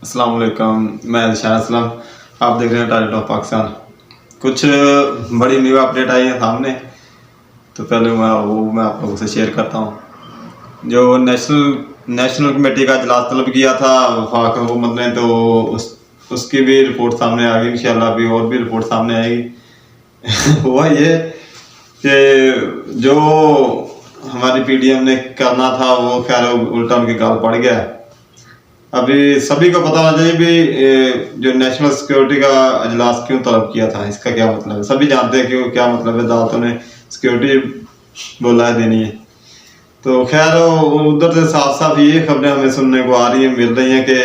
अस्सलाम वालेकुम। मैं शाह असलम, आप देख रहे हैं टारगेट ऑफ पाकिस्तान। कुछ बड़ी न्यू अपडेट आई है सामने, तो पहले मैं आप लोगों से शेयर करता हूँ। जो नेशनल कमेटी का इजलास तलब किया था वफाक हुकूमत ने, तो उसकी भी रिपोर्ट सामने आ गई। इंशाल्लाह अभी और भी रिपोर्ट सामने आएगी। हुआ ये कि जो हमारी पीडीएम ने करना था वो खैर उल्टा उनके गाल पड़ गया। अभी सभी को पता होना चाहिए भी जो नेशनल सिक्योरिटी का अजलास क्यों तलब किया था, इसका क्या मतलब है। सभी जानते हैं कि क्या मतलब है। अदालतों ने सिक्योरिटी बोला है देनी है। तो खैर उधर से साफ साफ ये खबरें हमें सुनने को आ रही है, मिल रही हैं कि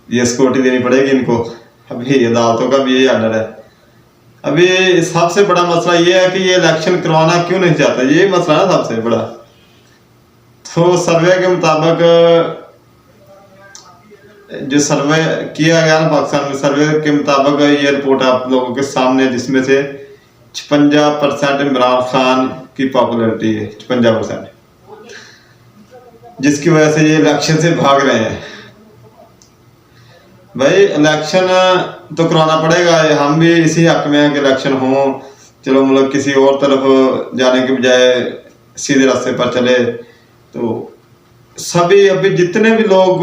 ये सिक्योरिटी देनी पड़ेगी इनको। अभी अदालतों का भी यही आर्डर है। अभी सबसे बड़ा मसला ये है कि ये इलेक्शन करवाना क्यों नहीं चाहते, ये मसला है सबसे बड़ा। तो सर्वे के मुताबिक, जो सर्वे किया गया ना पाकिस्तान में, सर्वे के मुताबिक ये रिपोर्ट आप लोगों के सामने, जिसमें से 56% इमरान खान की पॉपुलैरिटी है, 56%, जिसकी वजह से ये इलेक्शन से भाग रहे हैं। भाई इलेक्शन तो करवाना पड़ेगा, हम भी इसी हक में है कि इलेक्शन हो। चलो मतलब किसी और तरफ जाने के बजाय सीधे रास्ते पर चले। तो सभी अभी जितने भी लोग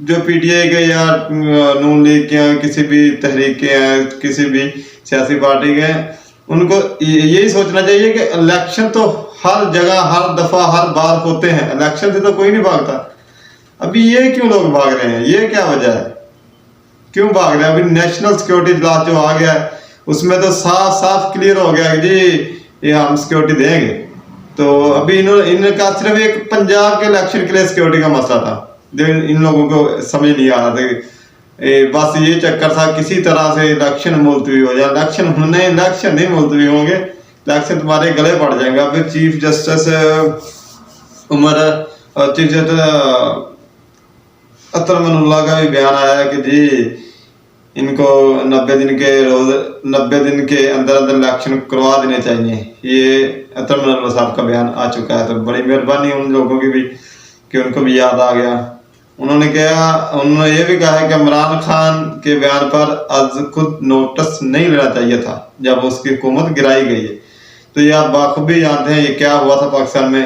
जो पीटीआई के या नून लीग के हैं, किसी भी तहरीक के हैं, किसी भी सियासी पार्टी के हैं, उनको यही सोचना चाहिए कि इलेक्शन तो हर जगह हर दफा हर बार होते हैं, इलेक्शन से तो कोई नहीं भागता। अभी ये क्यों लोग भाग रहे हैं, ये क्या वजह है, क्यों भाग रहे हैं। अभी नेशनल सिक्योरिटी इजलास जो आ गया है उसमें तो साफ साफ क्लियर हो गया कि जी ये हम सिक्योरिटी देंगे। तो अभी इनका सिर्फ एक पंजाब के इलेक्शन के लिए सिक्योरिटी का मसला था, जो इन लोगों को समझ नहीं आ रहा था। बस ये चक्कर था किसी तरह से इलेक्शन मुलतवी हो जाए। इलेक्शन नहीं मुलतवी होंगे, इलेक्शन तुम्हारे गले पड़ जाएंगे। अभी चीफ जस्टिस उमर और चीफ जस्टिस अतर मनुल्लाह का भी बयान आया कि जी इनको 90 दिन के अंदर अंदर इलेक्शन करवा देने चाहिए। ये अतर मनुल्लाह साहब का बयान आ चुका है। तो बड़ी मेहरबानी उन लोगों की भी कि उनको भी याद आ गया। उन्होंने ये भी कहा है कि इमरान खान के बयान पर आज खुद नोटिस नहीं लेना चाहिए था जब उसकी हुकूमत गिराई गई है। तो ये आप बाखूबी जानते हैं ये क्या हुआ था पाकिस्तान में,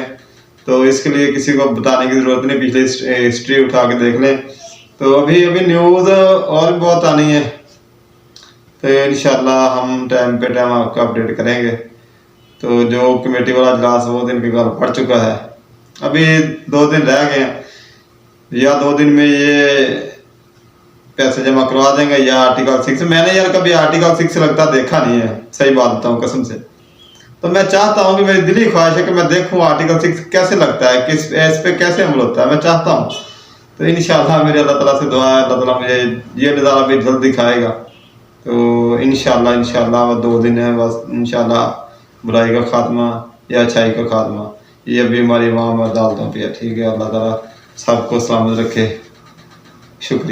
तो इसके लिए किसी को बताने की जरूरत नहीं, पिछली हिस्ट्री उठा के देख लें। तो अभी न्यूज़ और भी बहुत आनी है, तो इंशाल्लाह हम टाइम पे टाइम आपको अपडेट करेंगे। तो जो कमेटी वाला इजलास वो दिन के घर पड़ चुका है, अभी 2 दिन रह गए हैं। या 2 दिन में ये पैसे जमा करवा देंगे या आर्टिकल 6। मैंने यार कभी आर्टिकल 6 लगता देखा नहीं है, सही बात बताऊं कसम से। तो मैं चाहता हूं कि मेरी दिली ख्वाहिश है कि मैं देखूं आर्टिकल 6 कैसे लगता है, इस पे कैसे अमल होता है, मैं चाहता हूं। तो इंशाल्लाह मेरे अल्लाह ताला से दुआ है, अल्लाह ताला मुझे ये नज़ारा भी जल्द दिखाएगा। तो इंशाल्लाह 2 दिन है बस, इंशाल्लाह बुराई का खात्मा या अच्छाई का खात्मा, ये अभी हमारी वहाँ अदालतों पर है। ठीक है, अल्लाह ताला सबको सलामत रखे। शुक्रिया।